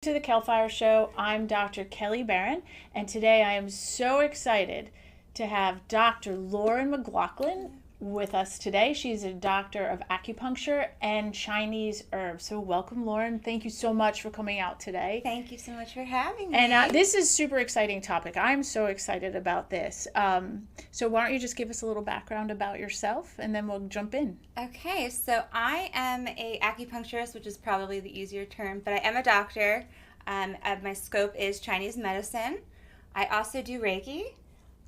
To the Kelfire Show. I'm Dr. Kelly Barron, and today I am so excited to have Dr. Lauren McLaughlin with us today. She's a doctor of acupuncture and Chinese herbs. So welcome, Lauren. Thank you so much for coming out today. Thank you so much for having me. And this is a super exciting topic. I'm so excited about this. So why don't you just give us a little background about yourself, and then we'll jump in. Okay, so I am a acupuncturist, which is probably the easier term, but I am a doctor. My scope is Chinese medicine. I also do Reiki,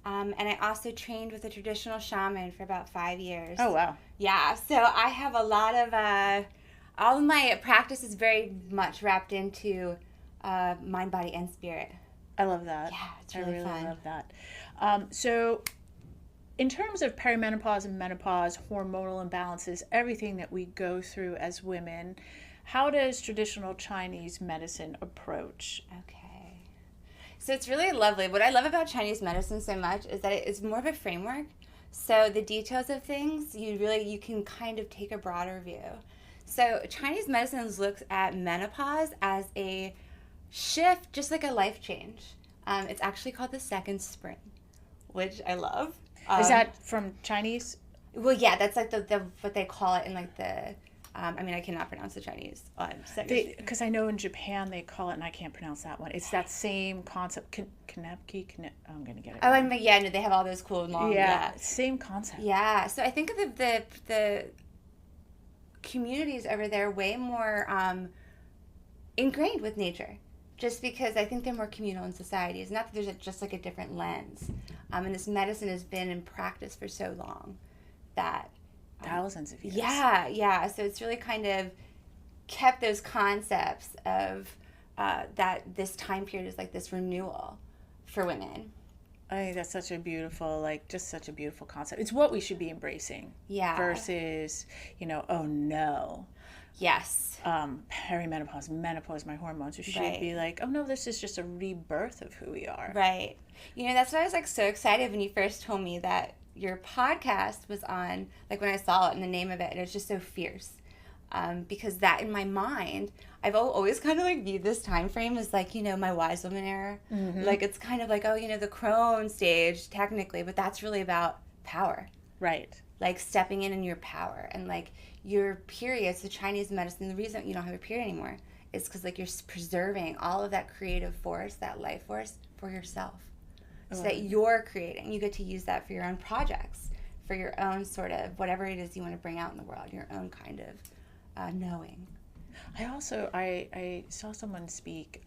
and I also trained with a traditional shaman for about 5 years. Oh, wow. Yeah, so I have a lot of, all of my practice is very much wrapped into mind, body, and spirit. I love that. Yeah, it's really fun. I really love that. So in terms of perimenopause and menopause, hormonal imbalances, everything that we go through as women, how does traditional Chinese medicine approach? Okay. So it's really lovely. What I love about Chinese medicine so much is that it is more of a framework. So the details of things, you can kind of take a broader view. So Chinese medicine looks at menopause as a shift, just like a life change. It's actually called the second spring, which I love. Is that from Chinese? Well, yeah, that's like the what they call it in like the. I cannot pronounce the Chinese. Because I know in Japan they call it, and I can't pronounce that one. It's that same concept. Kanepki. I'm gonna get it. Oh, and yeah, no, they have all those cool long. Yeah, same concept. Yeah, so I think of the communities over there way more ingrained with nature, just because I think they're more communal in societies. Not that there's just like a different lens, and this medicine has been in practice for so long that. Thousands of years. Yeah. So it's really kind of kept those concepts of that this time period is like this renewal for women. I think that's such a beautiful, such a beautiful concept. It's what we should be embracing. Yeah. Versus, oh no. Yes. Perimenopause, menopause, my hormones. We should be like, oh no, this is just a rebirth of who we are. Right. That's why I was like so excited when you first told me that your podcast was on, like when I saw it and the name of it, and it was just so fierce. Because that in my mind, I've always kind of like viewed this time frame as like, my wise woman era. Mm-hmm. Like it's kind of like, the crone stage technically, but that's really about power. Right. Like stepping in your power and like your periods, the Chinese medicine, the reason you don't have a period anymore is because like you're preserving all of that creative force, that life force for yourself. So that you're creating. You get to use that for your own projects, for your own sort of whatever it is you want to bring out in the world, your own kind of knowing. I saw someone speak,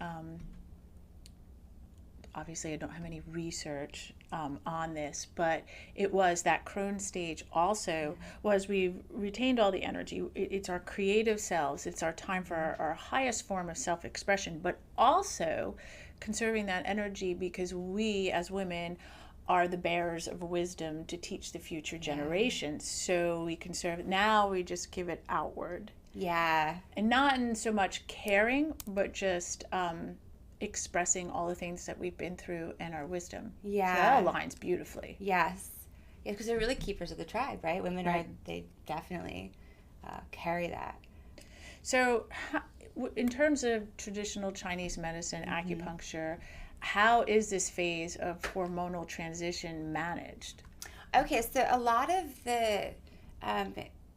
obviously I don't have any research on this, but it was that crone stage also was we've retained all the energy. It's our creative selves. It's our time for our highest form of self-expression, but also conserving that energy because we as women are the bearers of wisdom to teach the future generations. So we conserve it. Now we just give it outward. Yeah. And not in so much caring, but just expressing all the things that we've been through and our wisdom. Yeah. So that aligns beautifully. Yes. Yeah, because they're really keepers of the tribe, right? Women they definitely carry that. So in terms of traditional Chinese medicine, acupuncture, how is this phase of hormonal transition managed? Okay, so a lot of the,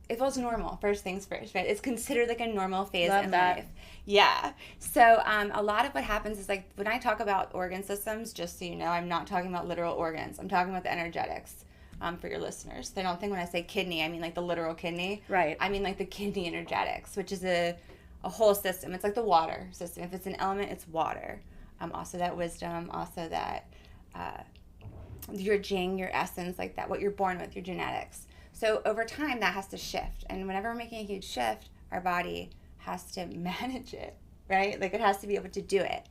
it feels normal, first things first, right? It's considered like a normal phase in life. Yeah. So a lot of what happens is like when I talk about organ systems, just so you know, I'm not talking about literal organs. I'm talking about the energetics. For your listeners. They don't think when I say kidney, I mean like the literal kidney. Right. I mean like the kidney energetics, which is a whole system. It's like the water system. If it's an element, it's water. Also that wisdom, also that your jing, your essence, like that, what you're born with, your genetics. So over time, that has to shift. And whenever we're making a huge shift, our body has to manage it, right? Like it has to be able to do it.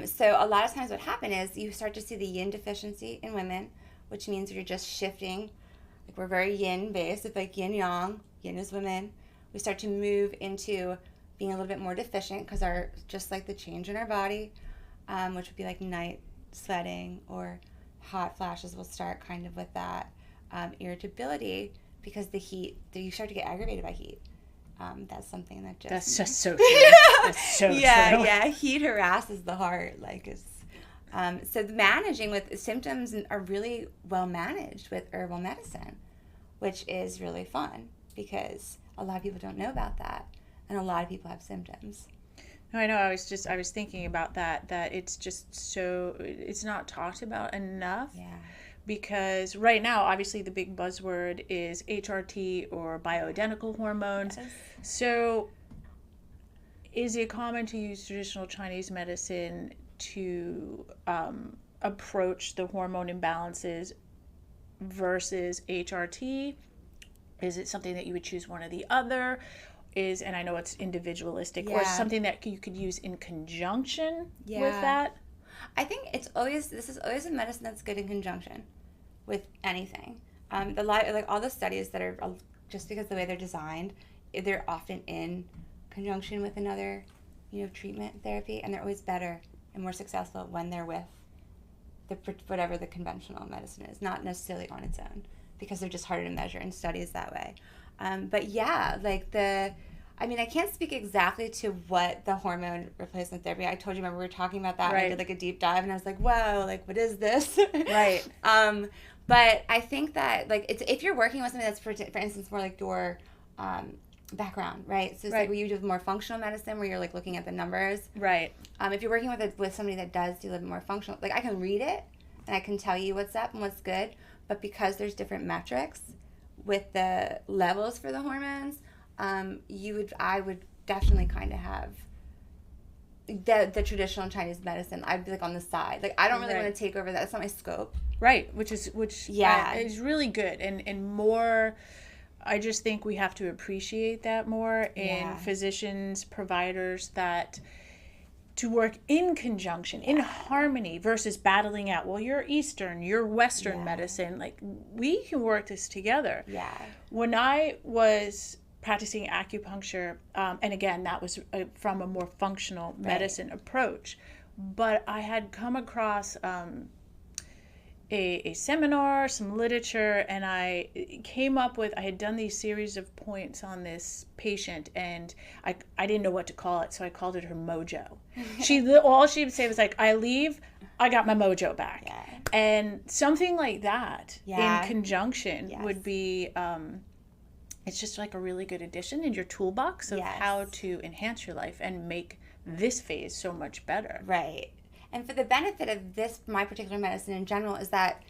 So a lot of times what happens is you start to see the yin deficiency in women, which means you're just shifting. Like we're very yin based. It's like yin yang. Yin is women. We start to move into being a little bit more deficient because just like the change in our body, which would be like night sweating or hot flashes will start kind of with that irritability because the heat, you start to get aggravated by heat. That's something that just... That's just so true. That's so true. Yeah. Heat harasses the heart. Like, it's... So managing with symptoms are really well managed with herbal medicine, which is really fun because a lot of people don't know about that, and a lot of people have symptoms. No, I know. I was thinking about that it's just so, it's not talked about enough. Yeah. Because right now, obviously, the big buzzword is HRT or bioidentical hormones. Yes. So, is it common to use traditional Chinese medicine to approach the hormone imbalances versus HRT? Is it something that you would choose one or the other? And I know it's individualistic, or something that you could use in conjunction with that? I think this is always a medicine that's good in conjunction with anything. Like all the studies that are, just because the way they're designed, they're often in conjunction with another, treatment therapy, and they're always better and more successful when they're with whatever the conventional medicine is, not necessarily on its own, because they're just harder to measure in studies that way. But yeah, I can't speak exactly to what the hormone replacement therapy. I told you, remember we were talking about that. Right. I did a deep dive, and I was like, whoa, what is this? Right. But I think that if you're working with something that's for instance more like your background, right? So it's like where you do more functional medicine, where you're looking at the numbers. Right. If you're working with somebody that does do a little more functional, I can read it and I can tell you what's up and what's good, but because there's different metrics with the levels for the hormones, I would definitely kind of have the traditional Chinese medicine. I'd be on the side. I don't really want to take over that. That's not my scope. Right, which is really good and more. I just think we have to appreciate that more in physicians, providers, that to work in conjunction, in harmony, versus battling out, well, you're Eastern, you're Western medicine. We can work this together. Yeah. When I was practicing acupuncture, and again, that was from a more functional medicine approach, but I had come across a seminar, some literature, and I had done these series of points on this patient, and I didn't know what to call it, so I called it her mojo. All she would say was I leave, I got my mojo back. Yeah. And something like that in conjunction would be, it's just a really good addition in your toolbox of how to enhance your life and make this phase so much better. Right. And for the benefit of my particular medicine in general is that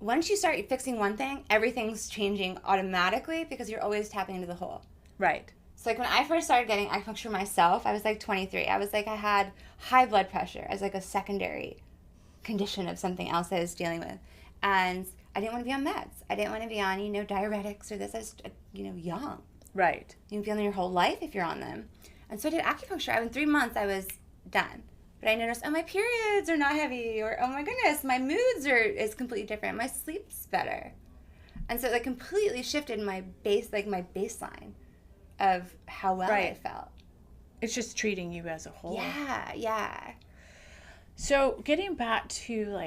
once you start fixing one thing, everything's changing automatically because you're always tapping into the whole. Right. So when I first started getting acupuncture myself, I was 23. I was I had high blood pressure as a secondary condition of something else I was dealing with. And I didn't want to be on meds. I didn't want to be on, diuretics or this. I was, young. Right. You can be on them your whole life if you're on them. And so I did acupuncture. In 3 months, I was done. But I noticed, my periods are not heavy, or, oh my goodness, my moods is completely different. My sleep's better. And so it completely shifted my baseline of how well I felt. It's just treating you as a whole. Yeah. So getting back to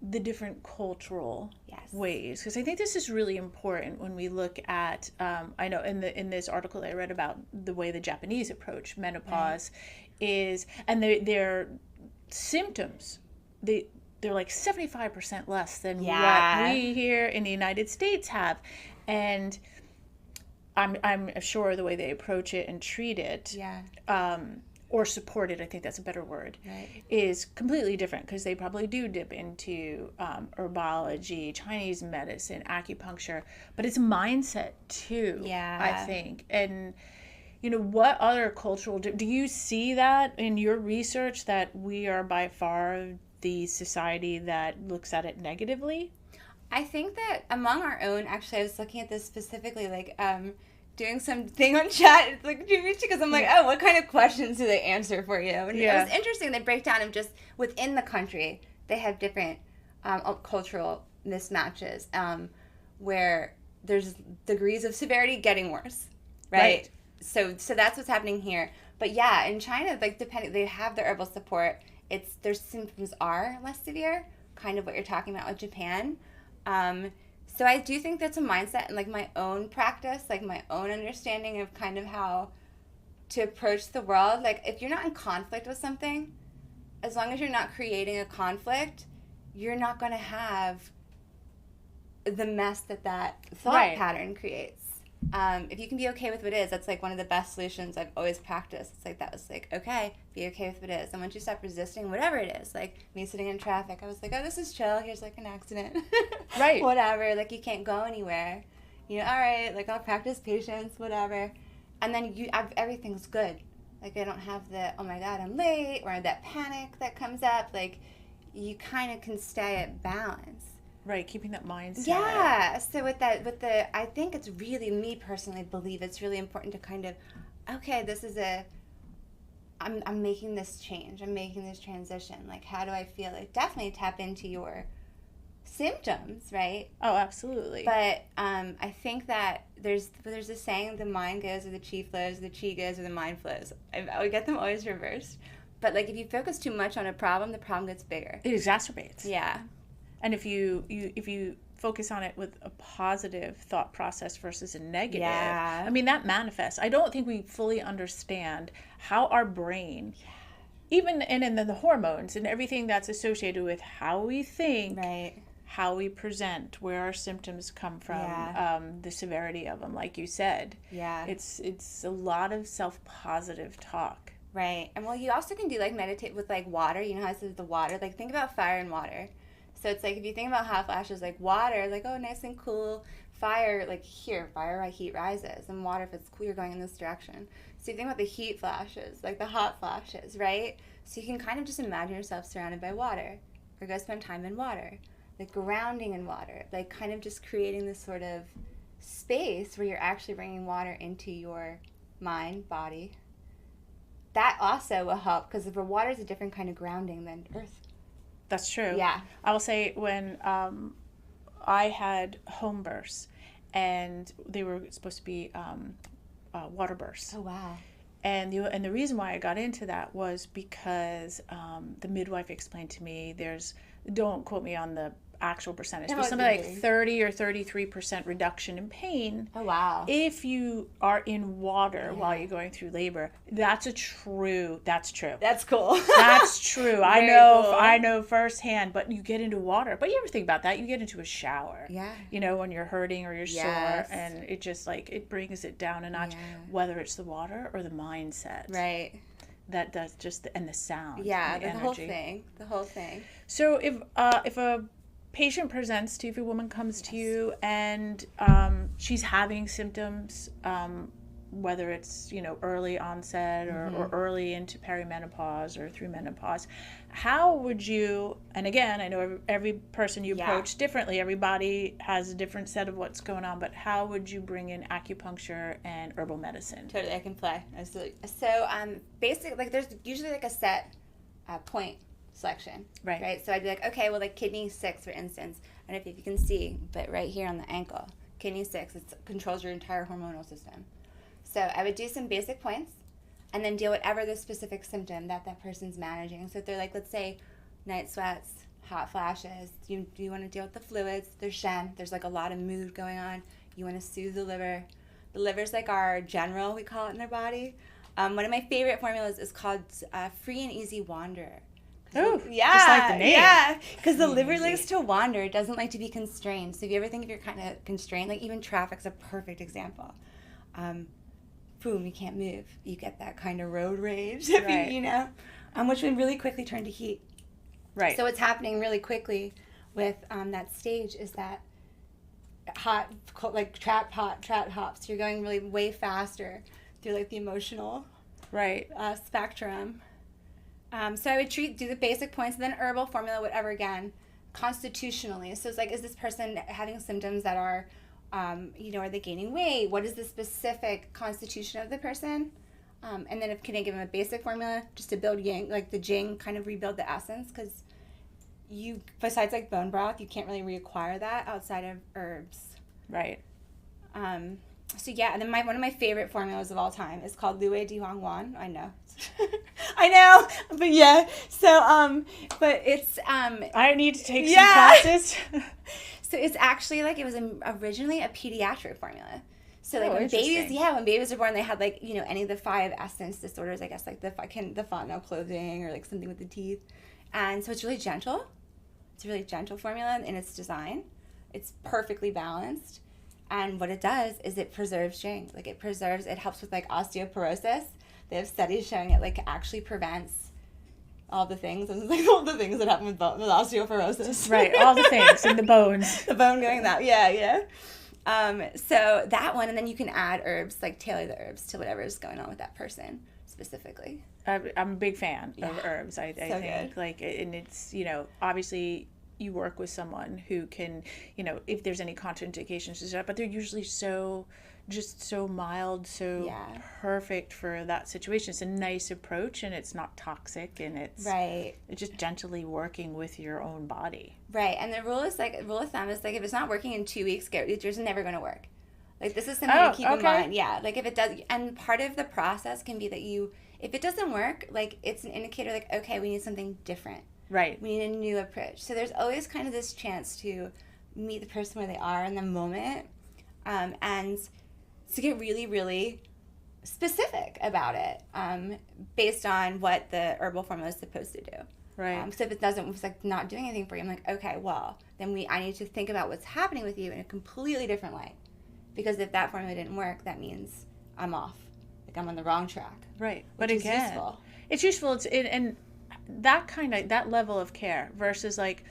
the different cultural ways, because I think this is really important when we look at, I know in this article I read about the way the Japanese approach menopause is, and their symptoms, they're 75% less than what we here in the United States have. And I'm sure the way they approach it and treat it, or support it, I think that's a better word, is completely different, because they probably do dip into herbology, Chinese medicine, acupuncture, but it's mindset too, I think. And, what other cultural, do you see that in your research, that we are by far the society that looks at it negatively? I think that among our own, actually, I was looking at this specifically, doing something on chat, because I'm oh, what kind of questions do they answer for you? And it was interesting. They break down of just within the country, they have different cultural mismatches, where there's degrees of severity getting worse, right? So that's what's happening here. But yeah, in China, depending, they have their herbal support. Their symptoms are less severe, kind of what you're talking about with Japan. So I do think that's a mindset and like my own practice, like my own understanding of kind of how to approach the world. Like if you're not in conflict with something, as long as you're not creating a conflict, you're not going to have the mess that thought pattern creates. If you can be okay with what is, that's like one of the best solutions I've always practiced. It's like, that was like, okay, be okay with what is. And once you stop resisting whatever it is, like me sitting in traffic, I was like, oh, this is chill. Here's like an accident. Right. Whatever. Like you can't go anywhere. All right, like I'll practice patience, whatever. And then everything's good. Like I don't have the, oh my God, I'm late, or that panic that comes up. Like you kind of can stay at balance. Right, keeping that mindset. Yeah. So I think it's really, me personally believe it's really important to kind of, okay, this is I'm making this change. I'm making this transition. Like, how do I feel? Like, definitely tap into your symptoms, right? Oh, absolutely. But I think that there's a saying, the mind goes or the chi flows, the chi goes or the mind flows. I get them always reversed. But, like, if you focus too much on a problem, the problem gets bigger. It exacerbates. Yeah. And if you focus on it with a positive thought process versus a negative, yeah. I mean, that manifests. I don't think we fully understand how our brain, even and then the hormones and everything that's associated with how we think, right, how we present, where our symptoms come from, yeah. The severity of them, like you said. Yeah. It's a lot of self-positive talk. Right. And well, you also can do like meditate with like water. You know how it says the water? Like think about fire and water. So it's like if you think about hot flashes, like water, like, oh, nice and cool. Fire, like here, fire, heat rises. And water, if it's cool, you're going in this direction. So you think about the heat flashes, like the hot flashes, right? So you can kind of just imagine yourself surrounded by water, or go spend time in water, like grounding in water, like kind of just creating this sort of space where you're actually bringing water into your mind, body. That also will help, because if water is a different kind of grounding than earth. That's true. Yeah. I will say when I had home births, and they were supposed to be water births. Oh, wow. And the reason why I got into that was because the midwife explained to me don't quote me on the actual percentage, but something like 30 or 33% reduction in pain. Oh, wow. If you are in water while you're going through labor. That's true. That's cool. That's true. I know firsthand, but you get into water. But you ever think about that? You get into a shower. Yeah. When you're hurting or you're sore, and it just like, it brings it down a notch, whether it's the water or the mindset. Right. That does and the sound. Yeah, and the energy. The whole thing. So if a patient presents to you, if a woman comes to you and she's having symptoms, whether it's early onset or early into perimenopause or through menopause, how would you, and again, I know every person you approach differently, everybody has a different set of what's going on, but how would you bring in acupuncture and herbal medicine? Totally, I can play. Absolutely. So basically, like, there's usually like a set point selection, right? So I'd be like, okay, well, like kidney 6, for instance, I don't know if you can see, but right here on the ankle, kidney 6, it controls your entire hormonal system. So I would do some basic points, and then deal whatever the specific symptom that person's managing. So if they're like, let's say, night sweats, hot flashes, you want to deal with the fluids, there's Shen, there's like a lot of mood going on, you want to soothe the liver. The liver's like our general, we call it, in their body. One of my favorite formulas is called Free and Easy Wanderer. Oh, yeah, just like the name. Yeah, because the liver likes to wander. It doesn't like to be constrained. So if you ever think if you're kind of constrained, like even traffic's a perfect example. Boom, you can't move. You get that kind of road rage, which would really quickly turn to heat. Right. So what's happening really quickly with that stage is that hot, cold, like trap hot. So you're going really way faster through like the emotional spectrum. So I would do the basic points, and then herbal formula, whatever, again, constitutionally. So it's like, is this person having symptoms that are, are they gaining weight? What is the specific constitution of the person? And then can I give them a basic formula just to build yang, like the Jing, kind of rebuild the essence? Because besides like bone broth, you can't really reacquire that outside of herbs. Right. So yeah, and then one of my favorite formulas of all time is called Lue Di Huang Wan. I know. I know, but yeah. So, but it's I need to take some classes. So it's actually like it was originally a pediatric formula. So like when babies are born, they had like, you know, any of the 5 essence disorders, I guess, like the fontanelle clothing or like something with the teeth. And so it's really gentle. It's a really gentle formula in its design. It's perfectly balanced. And what it does is it preserves Jing. Like it helps with like osteoporosis. They have studies showing it like actually prevents all the things. And like all the things that happen with osteoporosis. Right, all the things in the bones. The bone going that, yeah. So that one, and then you can add herbs, like tailor the herbs to whatever is going on with that person specifically. I'm a big fan of herbs. I think good. Like, and it's, you know, obviously you work with someone who can, you know, if there's any contraindications, but they're usually so mild, perfect for that situation. It's a nice approach, and it's not toxic, and it's just gently working with your own body. Right, and the rule of thumb is like if it's not working in 2 weeks, it's just never going to work. Like this is something to keep in mind. Yeah, like if it does, and part of the process can be that if it doesn't work, like it's an indicator, like okay, we need something different. Right. We need a new approach. So there's always kind of this chance to meet the person where they are in the moment, and to get really, really specific about it, based on what the herbal formula is supposed to do. Right. So if it's like not doing anything for you, I'm like, okay, well, then I need to think about what's happening with you in a completely different light. Because if that formula didn't work, that means I'm off. Like I'm on the wrong track. Right. But again, it's useful. And that level of care versus like,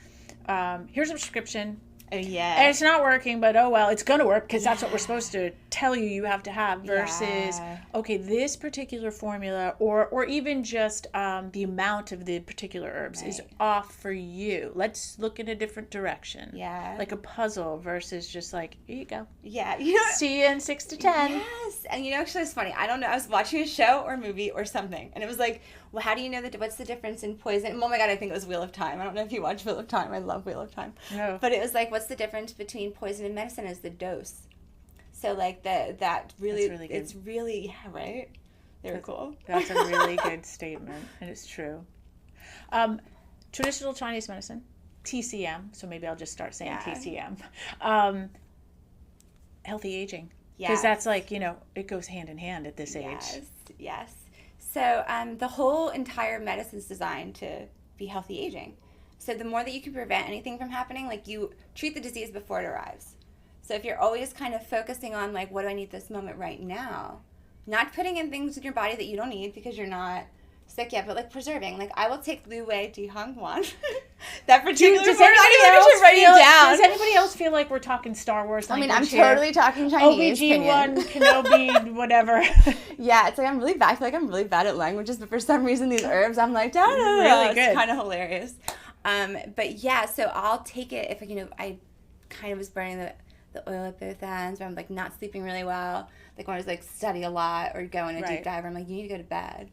here's a prescription. Yeah. And it's not working, but oh well, it's going to work because that's what we're supposed to tell you have to have versus, okay, this particular formula or even just the amount of the particular herbs is off for you. Let's look in a different direction. Yeah. Like a puzzle versus just like, here you go. Yeah. You know, see you in 6 to 10. Yes. And you know, actually it's funny. I don't know. I was watching a show or movie or something, and it was like, well, how do you know what's the difference in poison? Oh my God, I think it was Wheel of Time. I don't know if you watch Wheel of Time. I love Wheel of Time. No. But it was like, what's the difference between poison and medicine is the dose. So like that really, it's really, right? They were cool. That's a really good statement, and it's true. Traditional Chinese medicine, TCM, so maybe I'll just start saying TCM. Healthy aging. Because that's like, you know, it goes hand in hand at this age. Yes. So the whole entire medicine's designed to be healthy aging. So the more that you can prevent anything from happening, like you treat the disease before it arrives. So if you're always kind of focusing on like, what do I need this moment right now? Not putting in things in your body that you don't need because you're not sick yet, but like preserving. Like I will take Lu Wei Di Hung Wan. That particular does anybody else feel like we're talking Star Wars language? I mean, I'm totally talking Chinese. Obi-Wan, Kenobi, whatever. Yeah, it's like I feel like I'm really bad at languages, but for some reason these herbs, I'm like, really good. It's kind of hilarious. But yeah, so I'll take it if, you know, I kind of was burning the oil at both ends, where I'm like not sleeping really well. Like when I was like study a lot or go on a deep dive, I'm like, you need to go to bed.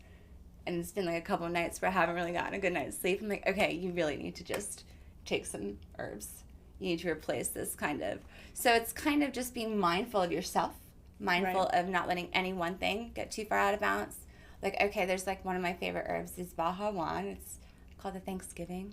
And it's been like a couple of nights where I haven't really gotten a good night's sleep. I'm like, okay, you really need to just take some herbs. You need to replace this kind of. So it's kind of just being mindful of yourself, mindful of not letting any one thing get too far out of balance. Like, okay, there's like one of my favorite herbs is Baha Wan. It's called the Thanksgiving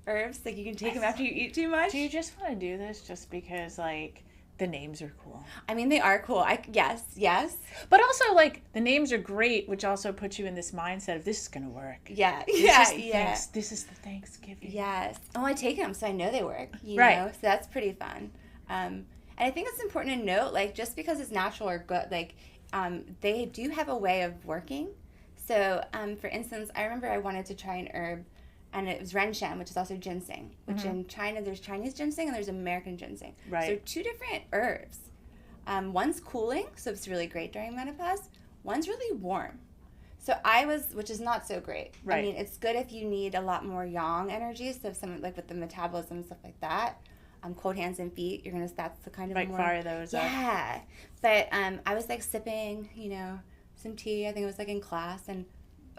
herbs. Like you can take them after you eat too much. Do you just want to do this just because like the names are cool? I mean, they are cool. Yes. But also, like, the names are great, which also puts you in this mindset of this is going to work. Yeah. This is the Thanksgiving. Yes. Oh, I take them, so I know they work. You know? So that's pretty fun. And I think it's important to note, like, just because it's natural or good, like, they do have a way of working. So, for instance, I remember I wanted to try an herb, and it was renshan, which is also ginseng, which in China, there's Chinese ginseng and there's American ginseng. Right. So 2 different herbs. One's cooling, so it's really great during menopause. One's really warm. So which is not so great. Right. I mean, it's good if you need a lot more yang energy, so if someone, like with the metabolism and stuff like that, cold hands and feet, that's the kind of like more. Fire those up. Yeah. But I was like sipping, you know, some tea, I think it was like in class, and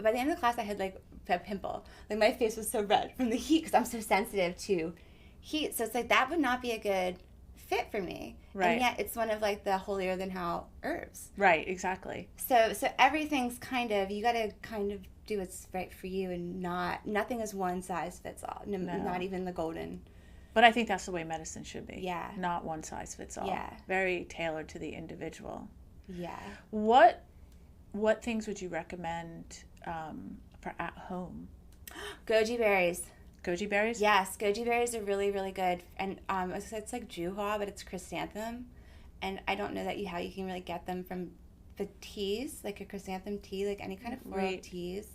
by the end of the class I had like a pimple. Like my face was so red from the heat because I'm so sensitive to heat. So it's like that would not be a good fit for me. Right. And yet it's one of like the holier than thou herbs. Right, exactly. So everything's kind of, you got to kind of do what's right for you, and nothing is one size fits all. Not even the golden But I think that's the way medicine should be. Yeah. Not one size fits all. Yeah. Very tailored to the individual. Yeah. What things would you recommend for at home? Goji berries. Goji berries? Yes, goji berries are really, really good. And it's like juhua, but it's chrysanthemum. And I don't know how you can really get them from the teas, like a chrysanthemum tea, like any kind of floral teas.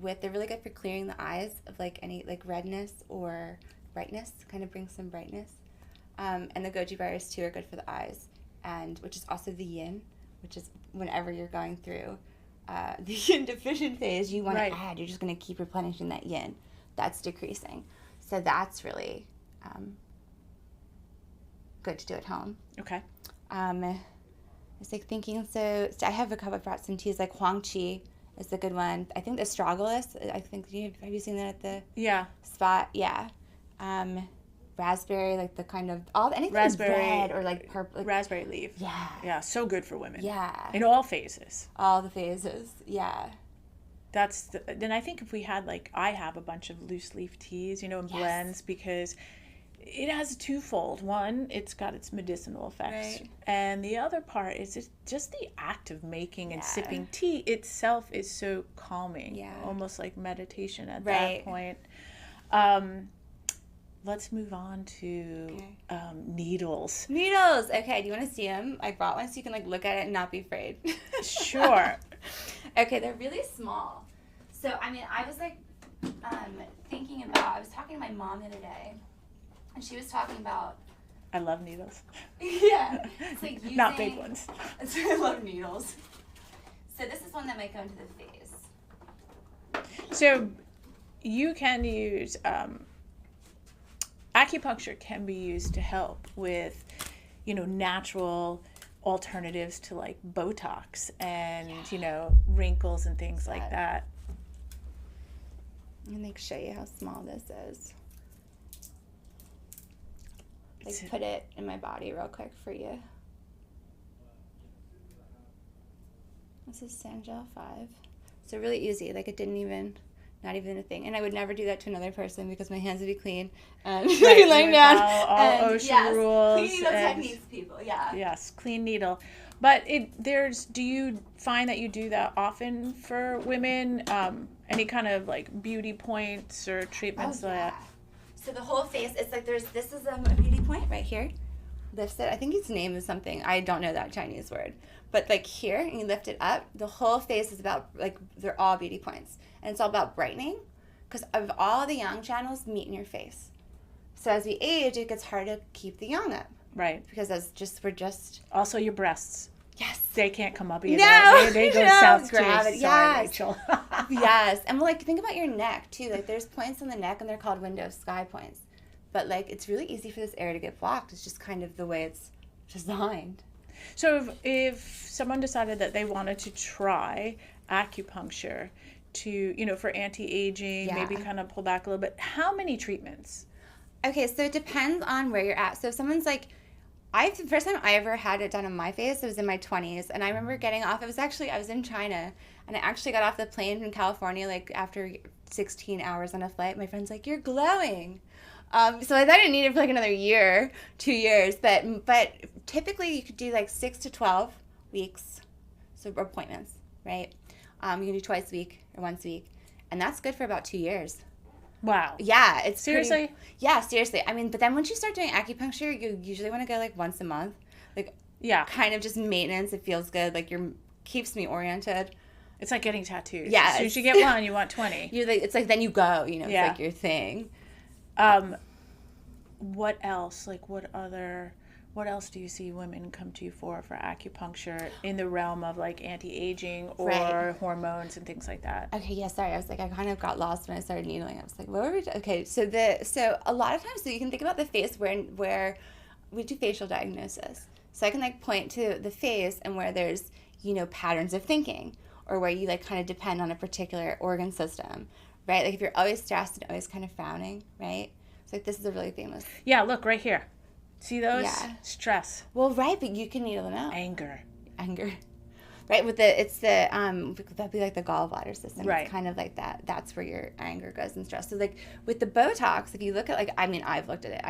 They're really good for clearing the eyes of like any like redness or brightness, kind of brings some brightness. And the goji berries too are good for the eyes, and which is also the yin, which is whenever you're going through the yin deficient phase, you want to add. You're just going to keep replenishing that yin that's decreasing. So that's really good to do at home. Okay. I was like thinking, so I have I brought some teas like Huang Qi is a good one. I think the astragalus, I think, have you seen that at the spot? Yeah. Raspberry, like the kind of, anything red or like purple. Like, raspberry leaf. Yeah. Yeah, so good for women. Yeah. In all phases. All the phases, yeah. Then I think if we had I have a bunch of loose leaf teas, in blends, because it has a twofold. One, it's got its medicinal effects. Right. And the other part is just the act of making and sipping tea itself is so calming. Yeah. Almost like meditation at that point. Let's move on to needles. Needles. Okay, do you want to see them? I brought one so you can look at it and not be afraid. Sure. Okay, they're really small. So, I was thinking about, I was talking to my mom the other day, and she was talking about... I love needles. Yeah. It's like using... Not big ones. I love needles. So this is one that might go into the face. So you can use... acupuncture can be used to help with, natural alternatives to Botox and, wrinkles and things like that. I'm going to show you how small this is. Put it in my body real quick for you. This is Sandgel 5. So really easy. It didn't even... Not even a thing. And I would never do that to another person because my hands would be clean. And be laying down. All OSHA rules. Clean needle techniques, people. Yeah. Yes, clean needle. But do you find that you do that often for women? Any kind of beauty points or treatments? Oh, yeah. So the whole face, it's this is a beauty point right here. Lifts it. I think its name is something. I don't know that Chinese word. But here, and you lift it up, the whole face is about, they're all beauty points. And it's all about brightening, because of all the yang channels meet in your face. So as we age, it gets hard to keep the yang up. Right. Because we're just... Also your breasts. Yes. They can't come up either. No. They go south too. Gravity. Sorry, Yes. Rachel. Yes. And think about your neck too. There's points on the neck and they're called window sky points. But it's really easy for this area to get blocked. It's just kind of the way it's designed. So if someone decided that they wanted to try acupuncture to, for anti-aging, maybe kind of pull back a little bit, how many treatments? Okay, so it depends on where you're at. So if someone's the first time I ever had it done on my face, it was in my 20s. And I remember getting off, I was in China, and I actually got off the plane from California, after 16 hours on a flight. My friend's like, "You're glowing." So I thought I needed it for another year, 2 years. But typically you could do 6 to 12 weeks, so appointments, right? You can do twice a week or once a week. And that's good for about 2 years. Wow. Yeah. It's seriously? Yeah, seriously. But then once you start doing acupuncture, you usually want to go once a month. Kind of just maintenance. It feels good. Keeps me oriented. It's like getting tattoos. Yeah. As soon as you get one, you want 20. It's then you go, it's your thing. What else? What else do you see women come to you for acupuncture in the realm of anti-aging or hormones and things like that? Okay, yeah, sorry. I was I kind of got lost when I started needling. I was what were we okay, so a lot of times, so you can think about the face where we do facial diagnosis. So I can point to the face and where there's, patterns of thinking, or where you kind of depend on a particular organ system, right? If you're always stressed and always kind of frowning, right? It's this is a really famous. Yeah, look right here. See those? Yeah. Stress. Well, right, but you can needle them out. Anger. Right, with the it's the that'd be like the gallbladder system. Right. It's kind of like that. That's where your anger goes and stress. So like with the Botox, if you look at like, I mean, I've looked at it.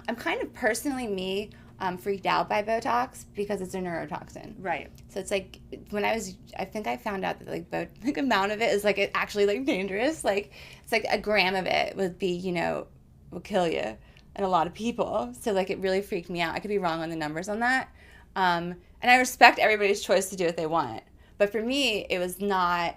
I'm kind of personally freaked out by Botox because it's a neurotoxin. Right. So it's like I think I found out that like amount of it is like it actually like dangerous. Like it's like a gram of it would be, will kill you and a lot of people. So like it really freaked me out. I could be wrong on the numbers on that. And I respect everybody's choice to do what they want. But for me, it was not,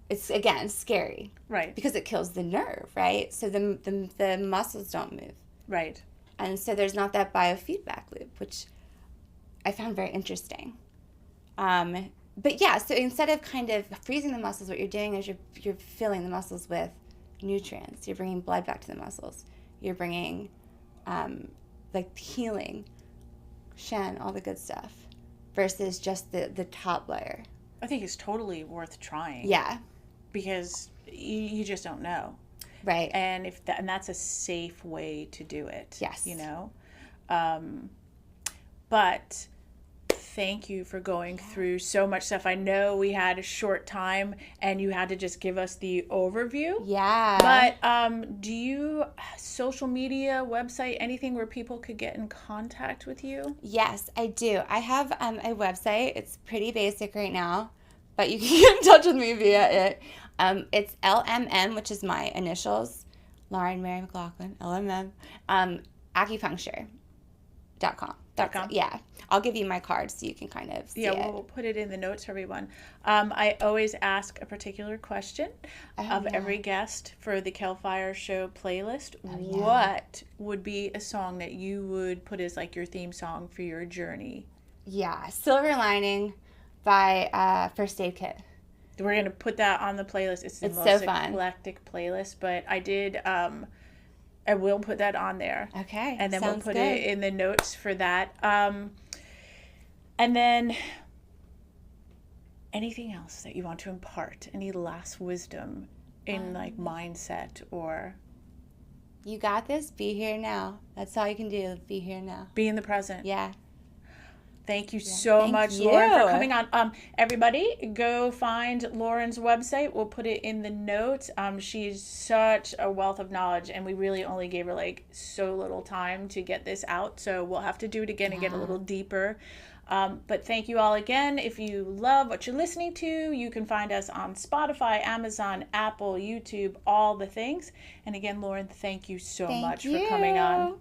it's again scary. Right. Because it kills the nerve, right? So the muscles don't move. Right. And so there's not that biofeedback loop, which I found very interesting. But yeah, so instead of kind of freezing the muscles, what you're doing is you're filling the muscles with nutrients. You're bringing blood back to the muscles. You're bringing like healing, Shen, all the good stuff, versus just the top layer. I think it's totally worth trying. Yeah. Because you just don't know. Right. And and that's a safe way to do it. Yes. But thank you for going through so much stuff. I know we had a short time and you had to just give us the overview. Yeah. But do you social media, website, anything where people could get in contact with you? Yes, I do. I have a website. It's pretty basic right now, but you can get in touch with me via it. It's LMM, which is my initials, Lauren Mary McLaughlin, LMM, acupuncture.com. Yeah. I'll give you my card so you can kind of see it. We'll put it in the notes for everyone. I always ask a particular question of every guest for the Kel Fire Show playlist. What would be a song that you would put as like your theme song for your journey? Yeah. Silver Lining by First Aid Kit. We're going to put that on the playlist. It's the most so fun. Eclectic playlist, but I will put that on there. Okay. And then Sounds we'll put good. it in the notes for that. And then anything else that you want to impart? Any last wisdom in like mindset or? You got this. Be here now. That's all you can do. Be here now. Be in the present. Yeah. Thank you so much, Lauren, for coming on. Everybody, go find Lauren's website. We'll put it in the notes. She's such a wealth of knowledge, and we really only gave her like so little time to get this out. So we'll have to do it again and get a little deeper. But thank you all again. If you love what you're listening to, you can find us on Spotify, Amazon, Apple, YouTube, all the things. And again, Lauren, thank you so much for coming on.